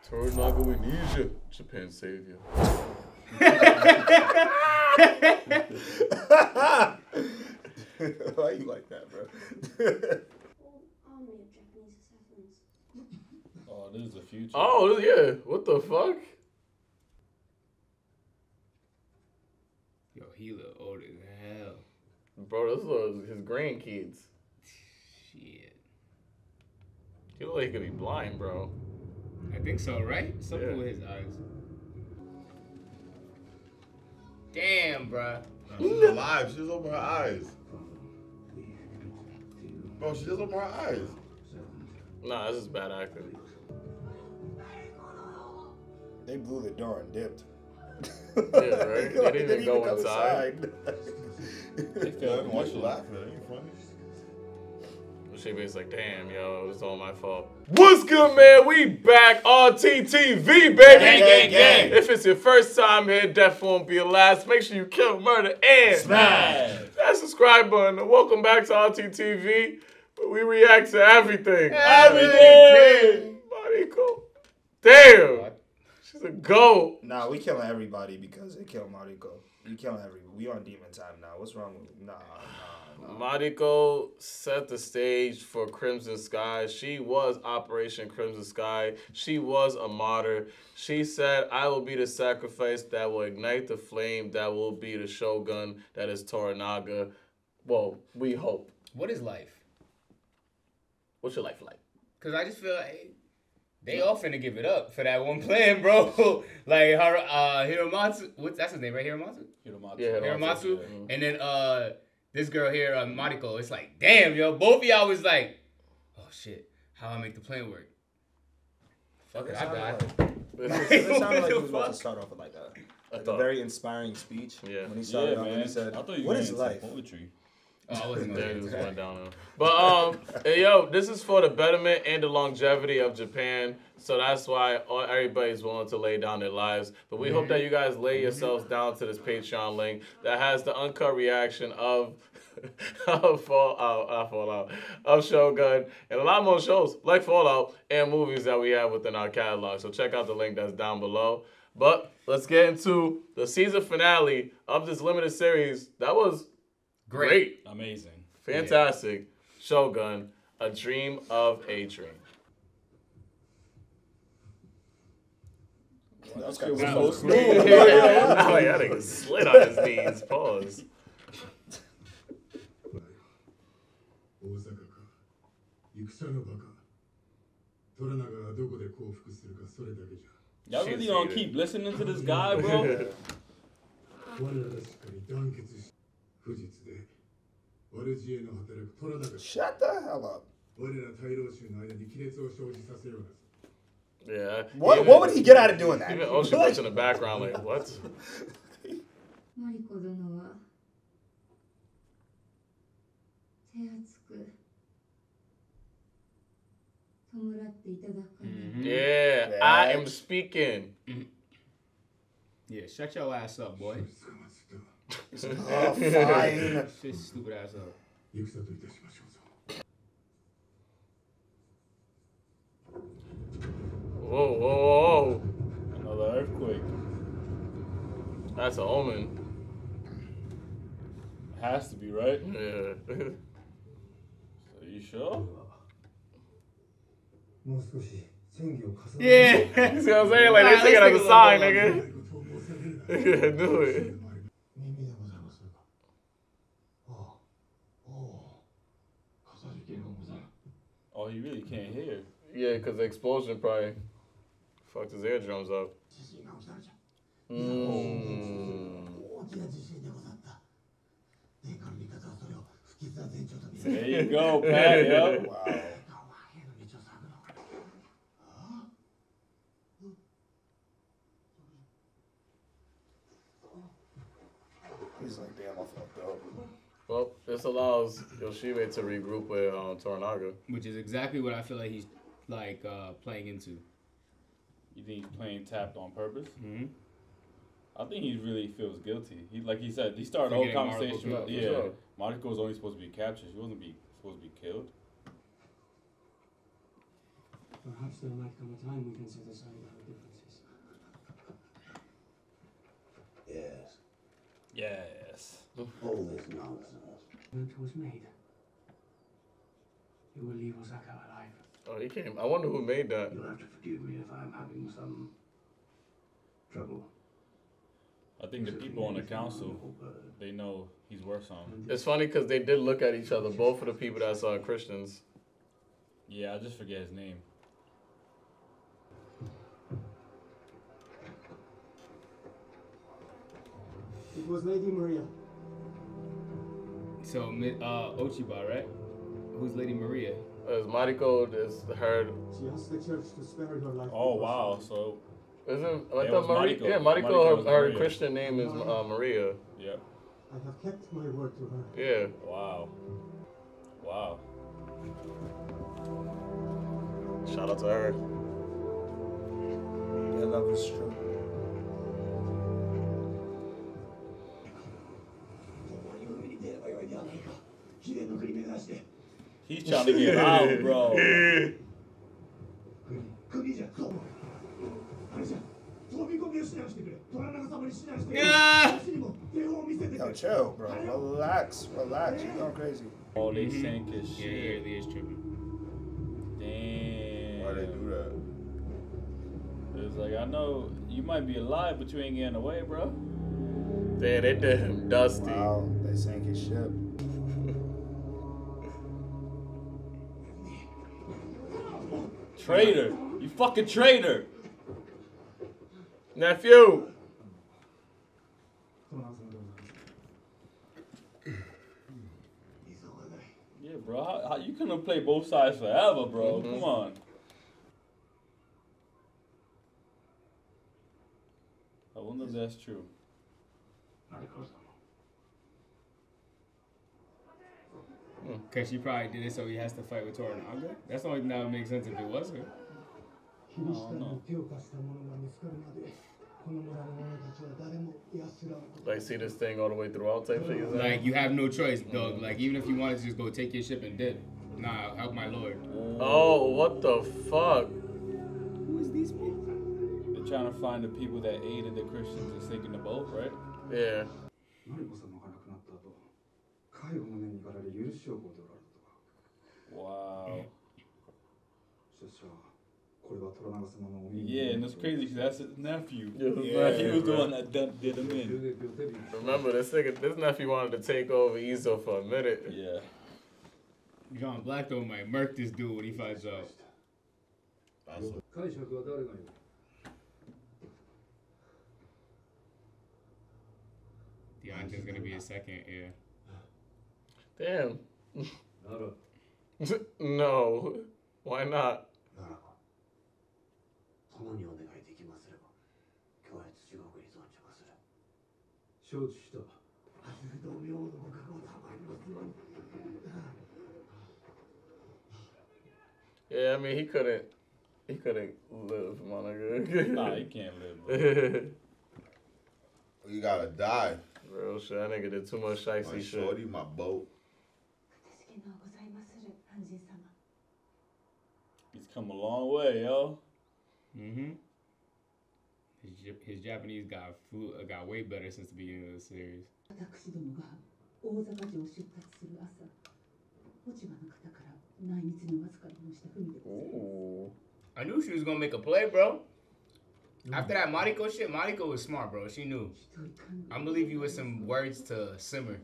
Toranaga, we need you. Japan savior. Why you like that, bro? Army of Japanese assassins. Oh, this is the future. Oh, yeah. What the fuck? Yo, he look old as hell. Bro, this was his grandkids. Shit. He look like he could be blind, bro. I think so, right? Something Yeah. with his eyes. Damn, bruh. No, she's alive. She just opened her eyes. Bro, she just opened her eyes. Nah, this is bad acting. They blew the door and dipped. Yeah, right? They didn't even go come inside. They felt Why you emotional. laughing? That ain't funny. She was like, damn, yo, it was all my fault. What's good, man? We back on TTV, baby. Gang, gang. If it's your first time here, death won't be your last. Make sure you kill, murder, and Smash. that subscribe button. And welcome back to RTTV, where we react to everything. Everything. Mariko. Damn. She's a goat. Nah, we killing everybody because they killed Mariko. We killing everybody. We on demon time now. What's wrong with Nah. Mariko set the stage for Crimson Sky. She was Operation Crimson Sky. She was a martyr. She said, I will be the sacrifice that will ignite the flame, that will be the shogun, that is Toranaga. Well, we hope. What is life? What's your life like? Because I just feel like they all finna give it up for that one plan, bro. Like, Hiromatsu, that's his name, right? Hiromatsu? Hiromatsu. Yeah, Hiromatsu. Yeah. And then this girl here, Mariko, it's like, damn, yo, both of y'all was like, oh shit, how I make the plan work? Fuck it, I died. It sounded like he was about to start off with like a thought- very inspiring speech. Yeah. When he started Yeah, off man. and he said, I thought you what were is into life? poetry. Oh, I wasn't Yeah, gonna it get just into went that. down. But hey, yo, this is for the betterment and the longevity of Japan. So that's why everybody's willing to lay down their lives. But we hope that you guys lay yourselves down to this Patreon link that has the uncut reaction of Fallout, of Shogun, and a lot more shows like Fallout and movies that we have within our catalog. So check out the link that's down below. But let's get into the season finale of this limited series. That was great. Amazing. Fantastic. Shogun, A Dream of a Dream. That was That kind of was so so smooth. I'm like, that nigga slid on his knees. Pause. 大阪か戦のバカ虎長がどこで降伏するかそれだけじゃ Y'all really gonna keep listening to this guy, bro? 我らがしっかり団結し不実で主への働く虎長 Shut the hell up. 我ら大老衆の間に亀裂を生じさせような Yeah. What would he get out of doing that? Even Ocean puts in the background like, what? マリコ殿は手厚く弔っていただくから、 Yeah, I am speaking. Yeah, shut your ass up, boy. 捕まつった Oh, fine. Shut your stupid ass up. 戦といたしましょうぞ Whoa, whoa, whoa. Another earthquake. That's an omen. Has to be, right? Yeah. Are you sure? もう少し戦議を重 Yeah. You see what I'm saying? Like, they take it as a sign, nigga. ことを申し上げるな Yeah, I knew it. 耳でございますかおうおうかさじけがござる Oh, he really can't hear. Yeah, because the explosion probably fucked his eardrums up. 地震がござるじゃ Mm. 大きな地震でござった殿下の味方はそれを不吉な前兆と見 There you go, Pat, yo. Wow. 変の道を探るのかああ He's like, damn, I fucked up. Well, this allows Yoshibe to regroup with Toranaga. Which is exactly what I feel like he's like playing into. You think he's playing tapped on purpose? Mm-hmm. I think he really feels guilty. He, like he said, he started the For whole getting Mariko conversation. killed, With, for yeah, sure. Mariko was only supposed to be captured. She wasn't supposed to be killed. Perhaps there might come a time we can set aside our All this nonsense. It was made. You will leave Osaka alive. Oh, he came. I wonder who made that. You'll have to forgive me if I'm having some trouble. I think the people on the council, they know he's worth something. It's funny because they did look at each other, both of the people that saw Christians. Yeah, I just forget his name. It was Lady Maria. So, Ochiba, right? Who's Lady Maria? Mariko is her. She asked the church to spare your life. Oh, wow. So, Isn't I It thought was Maria? Mariko. Yeah, Mariko. Mariko was Her Maria. Christian name is Maria. yep. I have kept my word to her. Yeah. Wow. Wow. Shout out to her. Their love is true. He's trying to get out, bro. Yeah. Yo, chill, bro. Relax. Relax. You're going crazy. Oh, they sank his Yeah, shit. he really is tripping. Damn. Why they do that? It's like, I know you might be alive, but you ain't getting away, bro. Damn, they did him dusty. Wow, they sank his ship. Traitor. You fucking traitor. Nephew. Yeah, bro. How you couldn't play both sides forever, bro. Come on. I wonder if that's true. Because she probably did it so he has to fight with Toranaga. That's the only thing that would make sense if it was her. キリシタンに手を貸した者が見つかるまで、この村の者たちは誰も安らぐこと。 Like, see this thing all the way throughout type shit. You Like, you have no choice, dog. Like, even if you wanted to just go take your ship and dip. Nah, help my lord. Oh, what the fuck? Who is these people? They're trying to find the people that aided the Christians in sinking the boat, right? Yeah. マリコ様が亡くなった後、介護の面にかられ許しを請うておられたとか。 Wow. しかしこれは虎長様のお耳に Yeah, and it's crazy because that's his nephew. Yeah, He was the bro. one that did him in. Remember, this nephew wanted to take over Izo for a minute. Yeah. John Black though might murk this dude when he finds out. 解釈は誰が言う Deontay's gonna be a second, yeah. Damn. なら No. Why not? ならば共にお願いできますれば今日へ土獄に存着する承知した同名のご加護を賜りますように Yeah, I mean, he couldn't live, my nigga. Nah, he can't live, bro. You gotta die. Real shit. That nigga did too much My shicey shorty, shit. my boat. かたじけのうございまする安心様 He's come a long way, yo. Mm-hmm. His Japanese got way better since the beginning of the series. 私どもが大阪城を出発する朝落ち葉の方から内密にお預かりをした文でございます Ooh. I knew she was gonna make a play, bro. After that Mariko shit, Mariko was smart, bro. She knew. I'm gonna leave you with some words to simmer.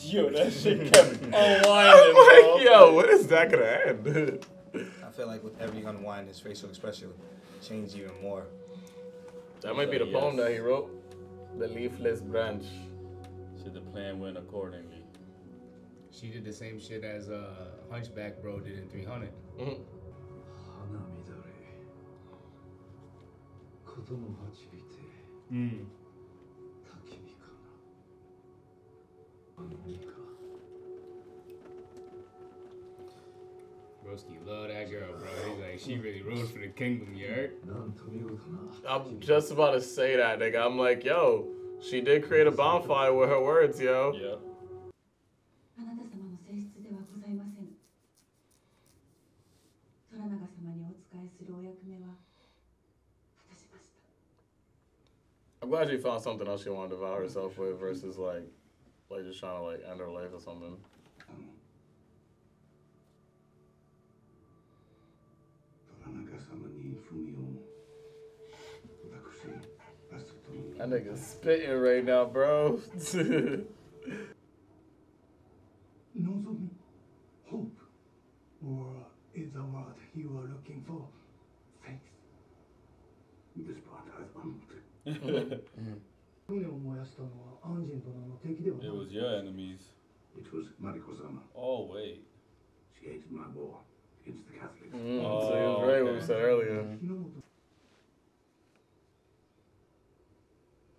Yo, that shit kept unwinding, I'm bro. like, yo, when is that gonna end? I feel like with every unwind, his facial expression changed even more. That might be the poem that he wrote. The leafless branch. Should the plan went accordingly? She did the same shit as Hunchback bro did in 300. 花乱れこともはちびて Mm. 焚き火かな何か Broski love that girl, bro. He's like, she really rose for the kingdom, you heard? なんと見事な I'm just about to say that, nigga. I'm like, yo, she did create a bonfire with her words, yo. Yeah. あなた様の性質ではございません虎長様にお仕えするお役目は私 glad she found something else she wanted to devour herself with versus like just trying to like end her life or something. That nigga's spitting right now, bro. Nozomi, hope, or is the word you are looking for faith? This part I found. It was your enemies. It was Mariko-sama. Oh, wait. She hated my war against the Catholics. So he was right what we said earlier.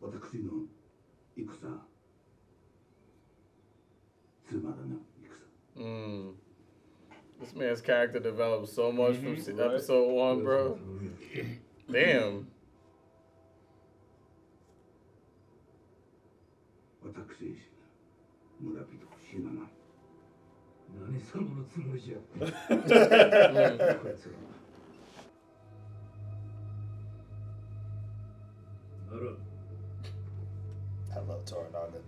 私の戦、つまらぬ戦。This man's character developed so much from episode 1, bro. Damn. 私、村人を死なない。何様のつもりじゃ。I love Toranaga.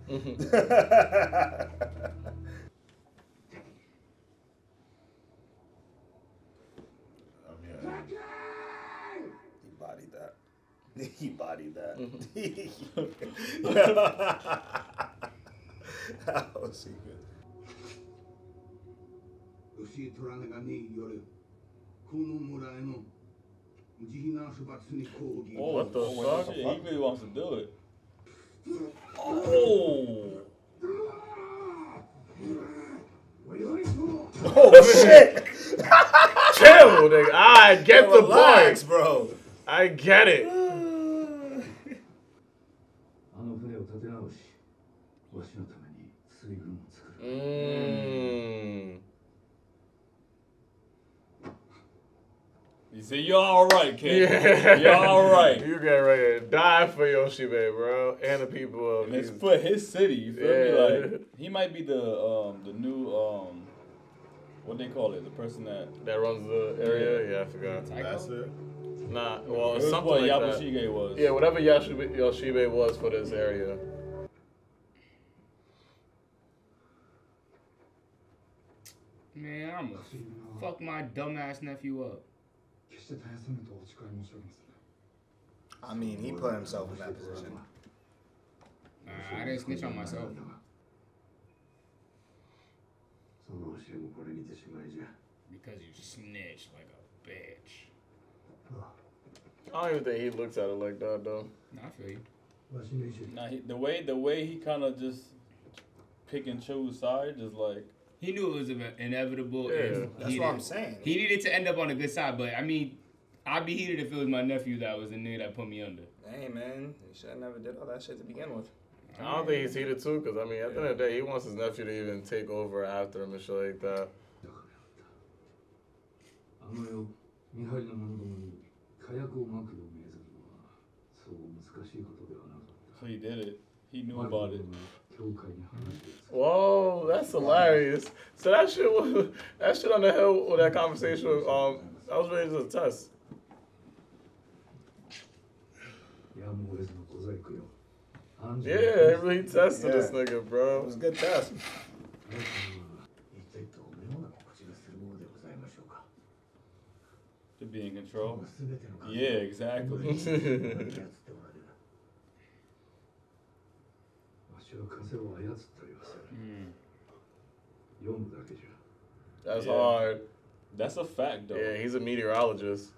He bodied that. He bodied that. That was so good. 吉井虎根がによるこの村への慈悲な処罰に抗議。 What the fuck? Shit, he really wants to do it. Oh! Oh shit! Chill, nigga. I get the Relax, point, bro. I get it. あの船を立て直し、わしのために水軍を作る。You see, you're alright, kid. Yeah. You're alright. You get ready to die for Yoshibe, bro, and the people of It's these. for his city, you feel me? Yeah. Like, he might be the new, what they call it? The person that runs the area? Yeah, I forgot. Master? Nah, well, it it's was something what like Yabushige was. that. Yeah, whatever Yoshibe was for this area. Man, I'm gonna fuck my dumbass nephew up. I mean, he put himself in that position. I didn't snitch on myself. その教えもこれにてしまいじゃ。 Because you snitched like a bitch. I don't even think he looks at it like that, though. Nah, I feel you. Nah, the way he kind of just pick and choose sides is like. He knew it was inevitable. Yeah, and that's what I'm saying. He needed to end up on the good side, but I mean, I'd be heated if it was my nephew that was the nigga that put me under. Hey, man. You should have never did all that shit to begin with. I don't think he's heated too, because, I mean, at the end of the day, he wants his nephew to even take over after him and shit like that. あの世、見張りの者どもに火薬をまくよう命ずるのはそう難しいことではなかった。 So he did it. He knew about it. 教会に話して Whoa, that's hilarious. So that shit on the hill with that conversation, that was really just a test. やむを得ずの小細工よ。 Yeah, it really tested this Yeah. nigga, It bro. was a good test. 一体どのような告知がするものでございましょうか。 To be in control. すべての Yeah, exactly. わしは風を操ったりはせん。読むだけじゃ。 That's Yeah. hard. That's a fact, though. Yeah, he's a meteorologist.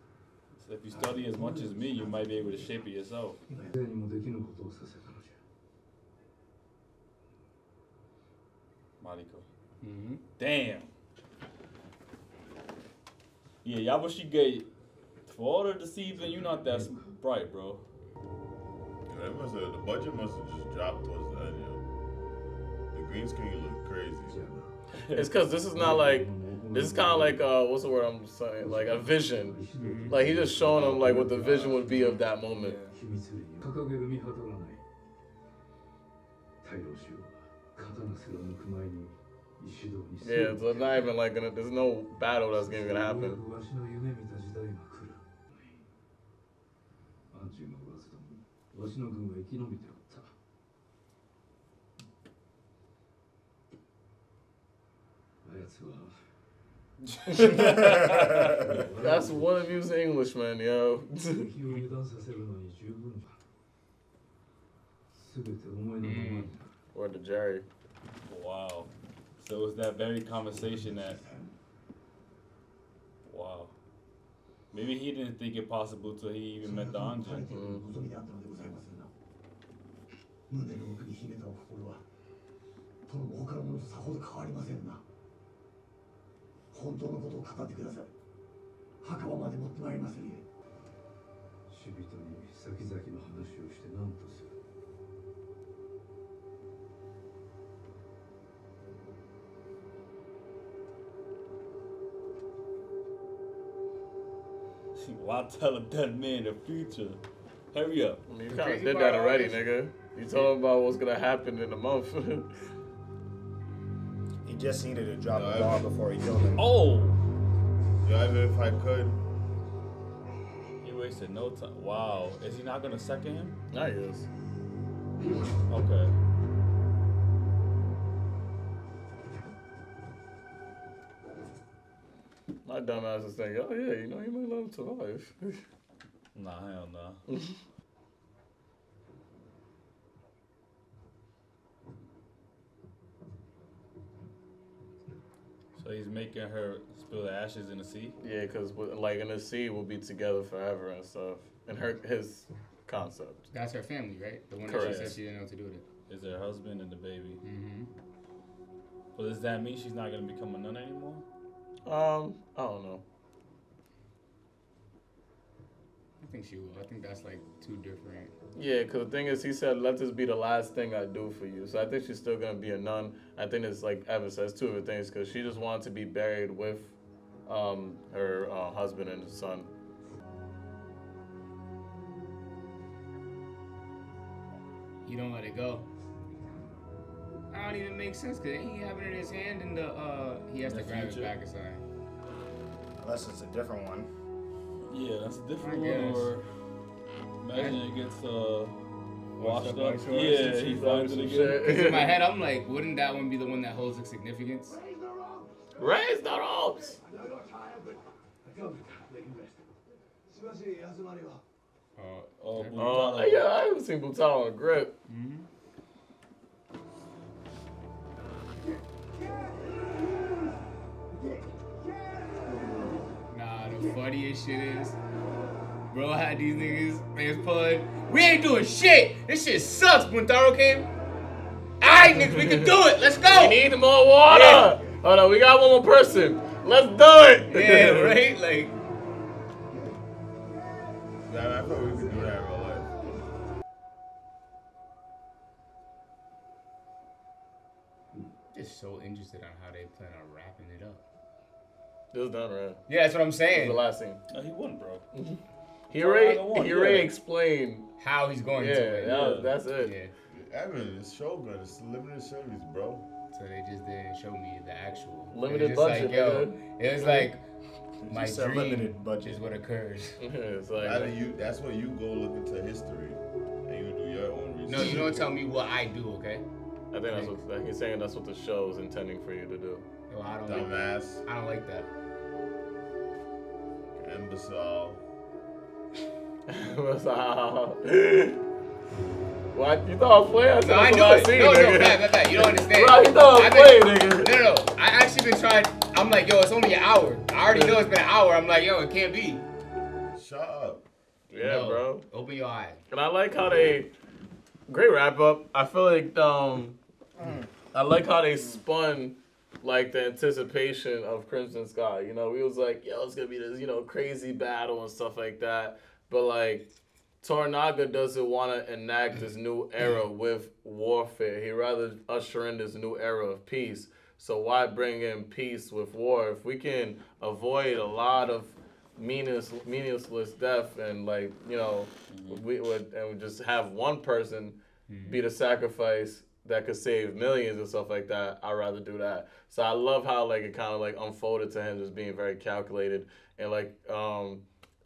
So if you study as much as me, you might be able to shape it yourself. 誰にもできぬことをさせたのじゃ。 Mariko. Damn. Yeah, Yabushige, for all the deceiving, you're not that bright, bro. Yeah, the budget must have just dropped towards the end, yo. The green screen looked crazy. It's because this is not like, this is kind of like, what's the word I'm saying? Like a vision. Like, he just showing them, like, what the vision would be of that moment. 秘密裏に掲げる見方がない。大老衆は刀すら抜く前に石道に Yeah, so it's not even like, there's no battle that's even gonna happen. わしの夢見た時代が来る。アンチュの噂ども、わしの軍は生き延びておった。 That's one of you's Englishman, yo. Word to Jerry. Wow. So it was that very conversation that. Wow. Maybe he didn't think it possible till he even met the Anjin. 胸の奥に秘めたお心は殿も他の者とさほど変わりませんな。本当のことを語ってください。墓場まで持ってまいりますゆえ。死人に先々の話をして何とする。 Why tell a dead man the future? Hurry up. I mean, you kind of did that already, nigga. You told him about what's gonna happen in a month. He just needed to drop a bomb before he killed him. Oh! Yeah, even if I could. He wasted no time. Wow. Is he not gonna second him? Nah, he is. Okay. My dumb ass is thinking, oh yeah, you know, he might let him survive. Nah, hell nah. So he's making her spill the ashes in the sea? Yeah, because like in the sea, we'll be together forever and stuff. And his concept. That's her family, right? The one Correct. that she said she didn't know what to do with it. Is her husband and the baby. Mm-hmm. Well, does that mean she's not going to become a nun anymore? I don't know. I think she will. I think that's like two different. Yeah, because the thing is, he said, let this be the last thing I do for you. So I think she's still going to be a nun. I think it's like Evan says, two of the things, because she just wanted to be buried with her husband and his son. You don't let it go. I don't even make sense, because ain't he having it in his hand and he has to grab it back aside. Unless it's a different one. Yeah, that's a different I one. guess. Or imagine it gets washed up. by shore. Yeah, he finds it again. Because in my head, I'm like, wouldn't that one be the one that holds its significance? Raise the ropes! Oh, Yeah, I haven't seen Butano on a grip. Mm-hmm. Nah, the funniest shit is, bro had these niggas, they was pulling, we ain't doing shit! This shit sucks, Buntaro came. Alright, niggas, we can do it! Let's go! We need more water! Yeah. Hold on, we got one more person. Let's do it! Yeah, right? Like, Yeah, I thought we could do that in real life. just so interested on how they plan on wrapping it up. It was done, right? Yeah, that's what I'm It saying. was the last scene. Oh, he won, bro. He Oh, already, I won, he yeah. already explained. How he's going Yeah, to it. that's it. Yeah. Evan, it's Shogun. It's limited series, bro. So they just didn't show me the actual. Limited It was just budget, Like, yo, nigga. it was like my Just said dream limited budget. is what occurs. It's like, That's when you go look into history and you do your own research. No, you don't tell me what I do, okay? I think that's what like, he's saying. That's what the show is intending for you to do. No, I don't like that. Dumbass, I don't like that. imbecile. What? You thought I was playing? No, I knew what it. seen, No, nigga. Pat, you don't understand. Bro, you thought I was playing, nigga. No. I actually been trying. I'm like, yo, it's only an hour. I already know it's been an hour. I'm like, yo, it can't be. Shut up. Yeah, No, bro. Open your eyes. And I like how they great wrap up. I feel like I like how they spun like the anticipation of Crimson Sky. You know, we was like, yo, it's gonna be this, crazy battle and stuff like that. But like Toranaga doesn't want to enact this new era with warfare. He rather usher in this new era of peace. So why bring in peace with war? If we can avoid a lot of meaningless death and we just have one person be the sacrifice that could save millions and stuff like that, I'd rather do that. So I love how it kind of unfolded to him just being very calculated and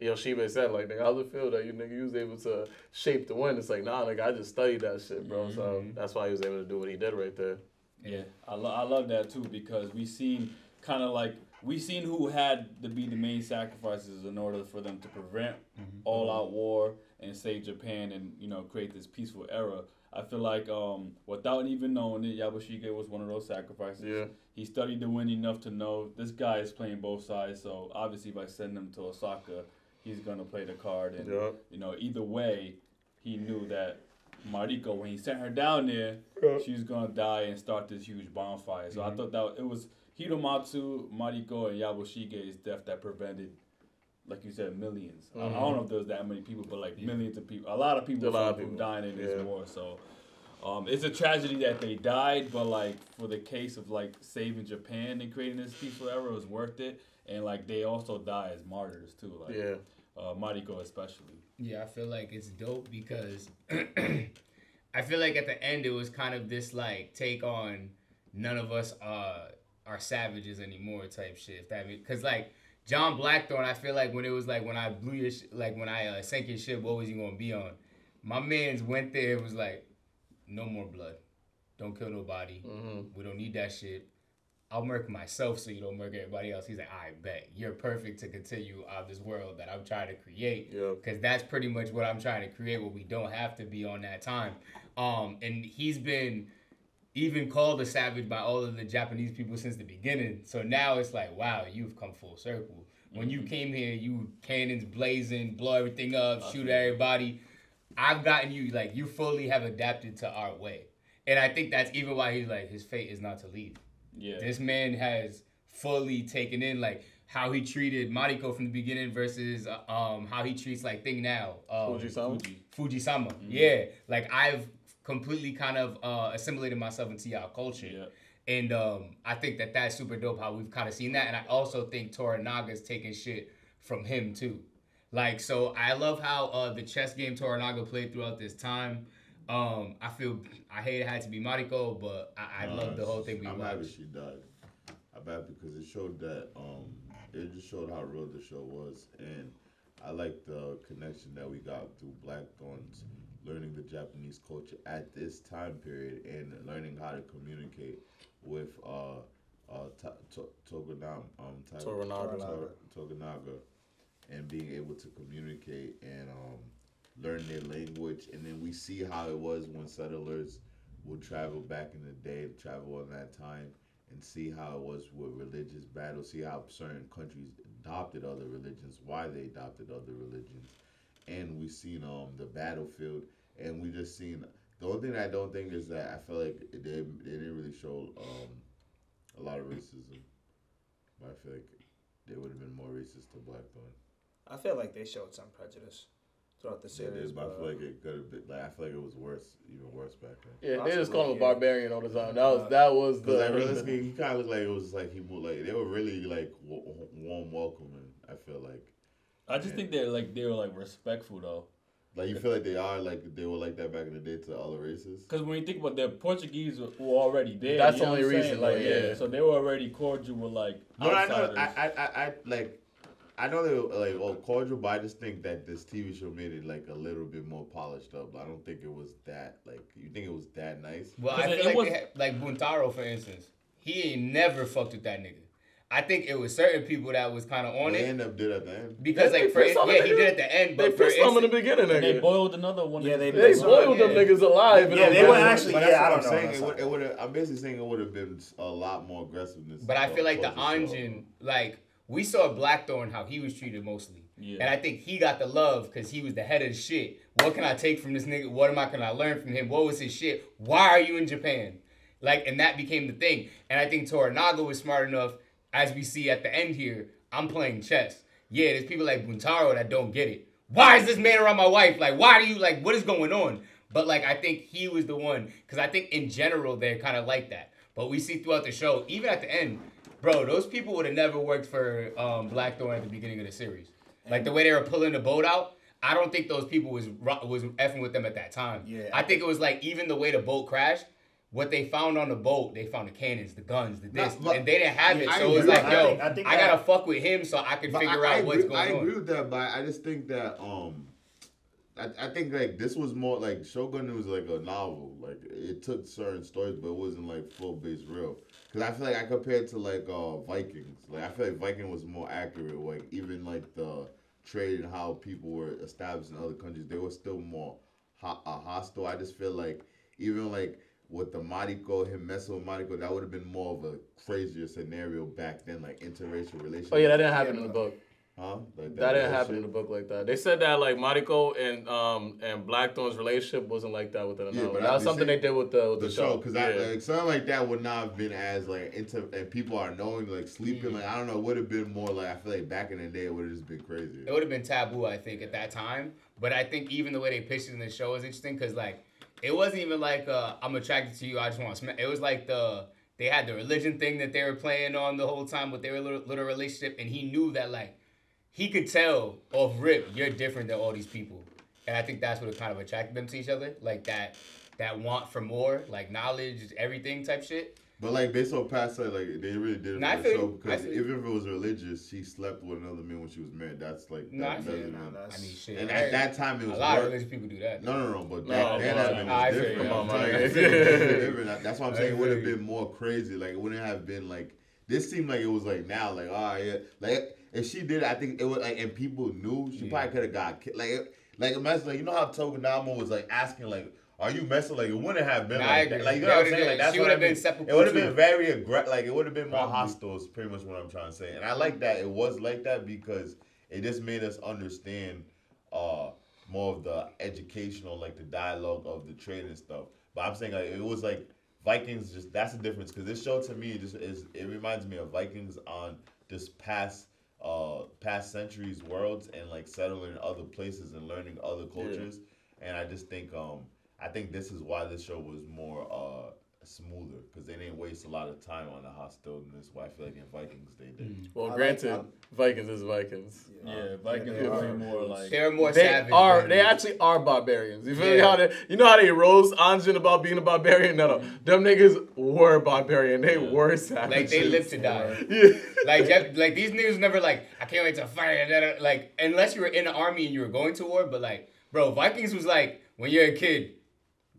Yoshibe said, like, nigga, how's it feel that you was able to shape the wind? It's like, nah, nigga, I just studied that shit, bro. So that's why he was able to do what he did right there. Yeah, I love that too because we seen who had to be the main sacrifices in order for them to prevent all-out war and save Japan and create this peaceful era. I feel like without even knowing it, Yabushige was one of those sacrifices. Yeah. He studied the wind enough to know this guy is playing both sides. So obviously by sending him to Osaka, he's gonna play the card. And either way, he knew that Mariko, when he sent her down there, she was gonna die and start this huge bonfire. So I thought that it was Hiromatsu, Mariko, and Yabushige's death that prevented, like you said, millions. I don't know if there was that many people, but like millions of people. A lot of people from dying in this war. So it's a tragedy that they died, but like for the case of like saving Japan and creating this peaceful era, it was worth it. And like they also die as martyrs too. Like Mariko especially. Yeah, I feel like it's dope because I feel like at the end it was kind of this like take on none of us are savages anymore type shit. If that because like John Blackthorne, I feel like when it was like when I blew your when I sank your ship, what was he gonna be on? My man's went there. It was like no more blood, don't kill nobody. We don't need that shit. I'll murk myself so you don't murk everybody else. He's like, I bet you're perfect to continue out of this world that I'm trying to create. Because that's pretty much what I'm trying to create, where we don't have to be on that time. And he's been even called a savage by all of the Japanese people since the beginning. So now it's like, wow, you've come full circle. When you came here, you cannons blazing, blow everything up, shoot everybody. I've gotten you, like, you fully have adapted to our way. And I think that's even why he's like, his fate is not to leave. Yeah. This man has fully taken in like how he treated Mariko from the beginning versus how he treats like Thing now. Fujisama. Yeah. Like I've completely kind of assimilated myself into y'all culture. Yeah. And I think that that's super dope how we've kind of seen that. And I also think Toranaga's taking shit from him too. Like, so I love how the chess game Toranaga played throughout this time. I hate it had to be Mariko, but I love the whole thing. I'm happy she died. I'm happy because it showed that it just showed how real the show was, and I like the connection that we got through Blackthorn's learning the Japanese culture at this time period and learning how to communicate with Tokunaga, and being able to communicate and learn their language. And then we see how it was when settlers would travel back in the day, travel in that time, and see how it was with religious battles, see how certain countries adopted other religions, why they adopted other religions. And we've seen the battlefield, and we just seen, the only thing I don't think is that I feel like they didn't really show a lot of racism, but I feel like they would have been more racist to Blackthorn. I feel like they showed some prejudice throughout the series. But I feel like it could have been, like, I feel like it was worse, even worse back then. Yeah, they just called him a barbarian all the time. That was the. Like, realistically, he kind of looked like it was like he moved, like they were really like warm welcoming. I feel like. I just think they were like respectful though. Like you feel like they were like that back in the day to other races. Because when you think about it, the Portuguese were already there. That's the only reason. Like yeah, so they were already cordial with like outsiders. I know they were like cordial, but I just think that this TV show made it like a little bit more polished up. I don't think it was that like. You think it was that nice? Well, I feel like they had, like Buntaro, for instance, he ain't never fucked with that nigga. I think it was certain people that was kind of on it. They end up did at the end. Because like he did at the end, but they pissed him in the beginning. And they boiled another one. Yeah, they boiled them niggas alive. Yeah, they were actually. Yeah, I don't know. I'm basically saying it would have been a lot more aggressiveness. But I feel like the Anjin, like we saw Blackthorn how he was treated mostly, and I think he got the love because he was the head of the shit. What can I take from this nigga? What am I gonna learn from him? What was his shit? Why are you in Japan? Like, and that became the thing. And I think Toranaga was smart enough. As we see at the end here, I'm playing chess. Yeah, there's people like Buntaro that don't get it. Why is this man around my wife? Like, why do you, like, what is going on? But, like, I think he was the one. Because I think in general, they're kind of like that. But we see throughout the show, even at the end, bro, those people would have never worked for Blackthorn at the beginning of the series. Like, the way they were pulling the boat out, I don't think those people was effing with them at that time. Yeah, I think it was, like, even the way the boat crashed, what they found on the boat, they found the cannons, the guns, the this, Nah, and they didn't have it. I So it was agree. like, yo, I think I that- gotta fuck with him so I can figure out what's going on. I agree with that, but I just think that I think like this was more like Shogun was like a novel. Like it took certain stories, but it wasn't like full base real. Cause I feel like I compared to like Vikings. Like I feel like Viking was more accurate. Like even like the trade and how people were established in other countries, they were still more hostile. I just feel like even like with the Mariko, him messing with Mariko, that would have been more of a crazier scenario back then, like interracial relationships. Oh yeah, that didn't happen in the book. Huh? Like That didn't happen in the book like that. They said that like Mariko and Blackthorn's relationship wasn't like that within the novel. but That was something they did with the show. Because like something like that would not have been as like and people are knowing like sleeping. Like I don't know, it would have been more like I feel like back in the day it would have just been crazy. It would have been taboo, I think, at that time. But I think even the way they pitched it in the show is interesting because like it wasn't even like I'm attracted to you, I just want to smash. It was like they had the religion thing that they were playing on the whole time with their little relationship, and he knew that like he could tell off rip you're different than all these people, and I think that's what kind of attracted them to each other, like that want for more, like knowledge, everything type shit. But like based on past like they really did it No, I for the feel show you. because I feel you. even if it was religious, she slept with another man when she was married. That's like No, I that feel doesn't you. mean- I mean, shit. And at that time it was a lot of work. religious people do that. No, but No, back then no, it I was feel different. you. Come on, man. It's different. That's why I'm saying it would have feel you. been more crazy. Like it wouldn't have been like this. Seemed like it was like now, like yeah, like if she did, I think it would like, and people knew she probably could have got killed. Like imagine, like you know how Tokonamo was like asking like, "Are you messing?" Like it wouldn't have been Nah, I like agree. that. Like you know They what I'm would've saying? Like been- that's she what would've I mean. been seppuku It would have been too. very aggressive. Like it would have been more Probably. hostile. Is pretty much what I'm trying to say. And I like that it was like that because it just made us understand more of the educational, like the dialogue of the trade and stuff. But I'm saying like it was like Vikings. Just that's the difference because this show to me just is. It reminds me of Vikings on this past centuries worlds and like settling in other places and learning other cultures. And I just think I think this is why this show was more smoother because they didn't waste a lot of time on the hostileness. Why I feel like in Vikings they did. Well, I granted, like- Vikings is Vikings. Yeah, Vikings they are way are. more like. They're more They savage. are. than- They actually are barbarians. You feel me? Yeah. How they roast Anjin about being a barbarian? No. Them niggas were barbarian. They were savages. like they live to die. Yeah. Like these niggas never like I can't wait to fight. Like unless you were in the army and you were going to war, but like bro, Vikings was like when you're a kid,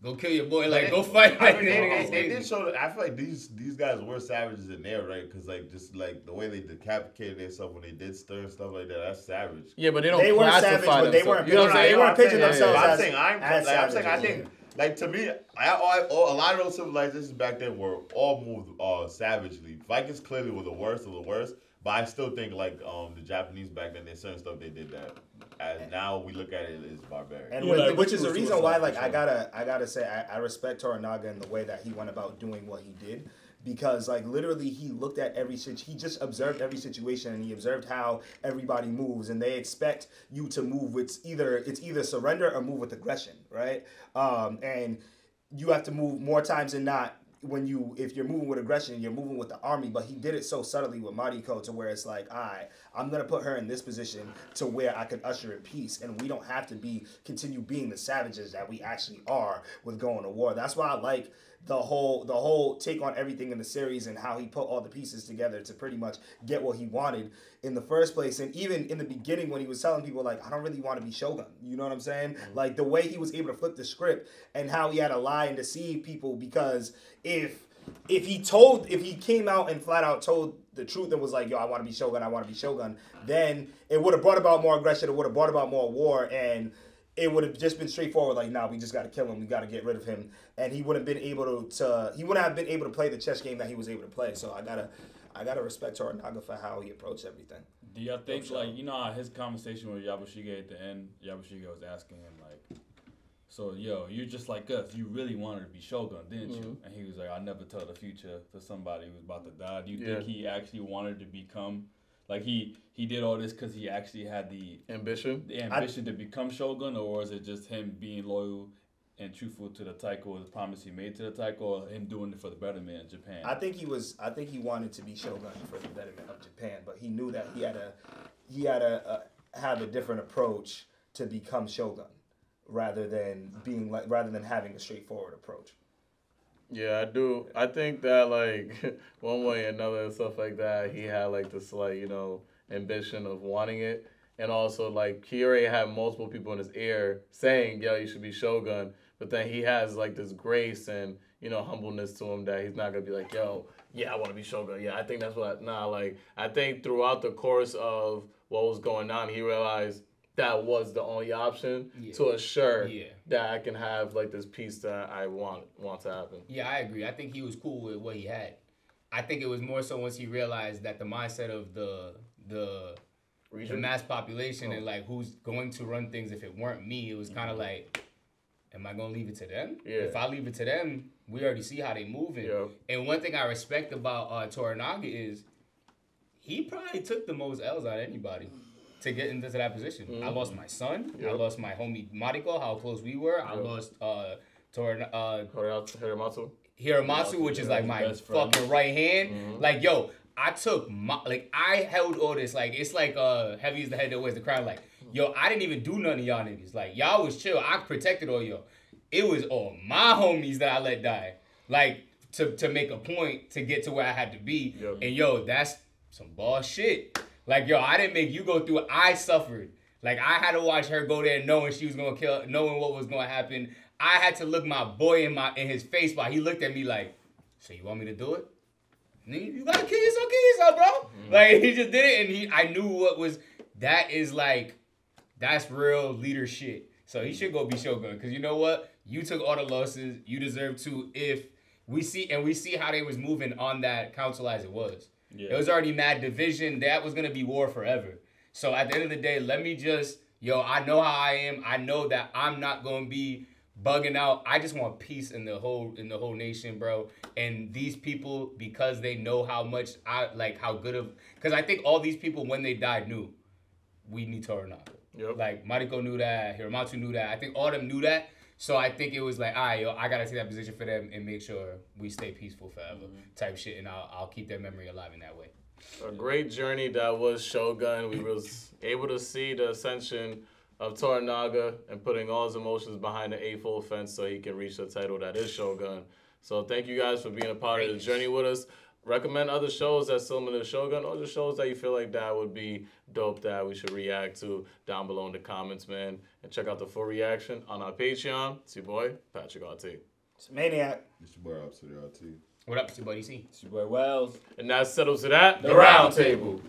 go kill your boy, like go fight. I mean, they did show that. I feel like these guys were savages in there, right? Because like just like the way they decapitated themselves when they did stir and stuff like that, that's savage. Yeah, but they don't They were classify savage, but they themselves. weren't You know what I'm pitching- saying? they weren't pitching Yeah, themselves yeah. I'm saying as I think savages. like to me, a lot of those civilizations back then were all moved savagely. Vikings clearly were the worst of the worst, but I still think like the Japanese back then, there's certain stuff they did that. As now we look at it as barbaric. And Yeah, like, which is the rituals reason to why, a like, for I sure. gotta say, I respect Toranaga in the way that he went about doing what he did, because, like, literally, he looked at he just observed every situation, and he observed how everybody moves, and they expect you to move with it's either surrender or move with aggression, right? And you have to move more times than not. If you're moving with aggression, you're moving with the army, but he did it so subtly with Mariko to where it's like, all right, I'm going to put her in this position to where I can usher in peace, and we don't have to continue being the savages that we actually are with going to war. That's why I like the whole take on everything in the series and how he put all the pieces together to pretty much get what he wanted in the first place. And even in the beginning when he was telling people like, I don't really want to be Shogun, you know what I'm saying? Mm-hmm. Like the way he was able to flip the script and how he had to lie and deceive people, because if he came out and flat out told the truth and was like, yo, I want to be Shogun, then it would have brought about more aggression, it would have brought about more war, and it would have just been straightforward, like, nah, we just got to kill him, we got to get rid of him, and he wouldn't have been able to play the chess game that he was able to play. So I gotta respect Toranaga for how he approached everything. Do y'all think, like, you know how his conversation with Yabushige at the end, Yabushige was asking him, like, so, yo, you're just like us. You really wanted to be Shogun, didn't you? And he was like, I'll never tell the future to somebody who's about to die. Do you think he actually wanted to become, like, he did all this because he actually had the ambition to become Shogun, or was it just him being loyal and truthful to the Taiko, or the promise he made to the Taiko, or him doing it for the betterment of Japan? I think he wanted to be Shogun for the betterment of Japan, but he knew that he had to have a different approach to become Shogun, rather than having a straightforward approach. Yeah, I do. I think that like one way or another and stuff like that, he had like this like, you know, ambition of wanting it. And also like he already had multiple people in his ear saying, yo, you should be Shogun. But then he has like this grace and, you know, humbleness to him that he's not gonna be like, yo, yeah, I wanna be Shogun. Yeah, I think that's what I think throughout the course of what was going on, he realized that was the only option to assure that I can have like this peace that I want to happen. Yeah, I agree. I think he was cool with what he had. I think it was more so once he realized that the mindset of the mass population and like who's going to run things if it weren't me, it was kind of like, am I gonna leave it to them? Yeah. If I leave it to them, we already see how they moving. Yeah. And one thing I respect about Toranaga is he probably took the most L's out of anybody to get into that position. I lost my son. I lost my homie Mariko, how close we were. I lost Hiramatsu, which is like my fucking right hand. Like, yo, I took I held all this. Like, it's like heavy is the head that wears the crown. Like, yo, I didn't even do none of y'all niggas. Like, y'all was chill. I protected all y'all. It was all my homies that I let die. Like, to make a point to get to where I had to be. And yo, that's some boss shit. Like, yo, I didn't make you go through it. I suffered. Like, I had to watch her go there knowing she was going to kill, knowing what was going to happen. I had to look my boy in his face while he looked at me like, so you want me to do it? Nigga, you got to kill yourself, bro. Like, he just did it, and I knew what was, that's real leader shit. So he should go be Shogun, because you know what? You took all the losses. You deserve to, if we see how they was moving on that council as it was. Yeah. It was already mad division. That was going to be war forever. So at the end of the day, let me just, I know how I am. I know that I'm not going to be bugging out. I just want peace in the whole nation, bro. And these people, because they know how much because I think all these people, when they died, knew we need Toranaga. Yep. Like, Mariko knew that. Hiramatsu knew that. I think all of them knew that. So I think it was like, all right, yo, I got to take that position for them and make sure we stay peaceful forever type shit. And I'll keep their memory alive in that way. A great journey that was Shogun. We was able to see the ascension of Toranaga and putting all his emotions behind the Eightfold Fence so he can reach the title that is Shogun. So thank you guys for being a part of the journey with us. Recommend other shows that's similar to Shogun or the shows that you feel like that would be dope that we should react to down below in the comments, man. And check out the full reaction on our Patreon. It's your boy, Patrick RT. It's Maniac. It's your boy, Upside RT. What up, it's your boy DC. It's your boy Wells. And that settles it at The Round Table.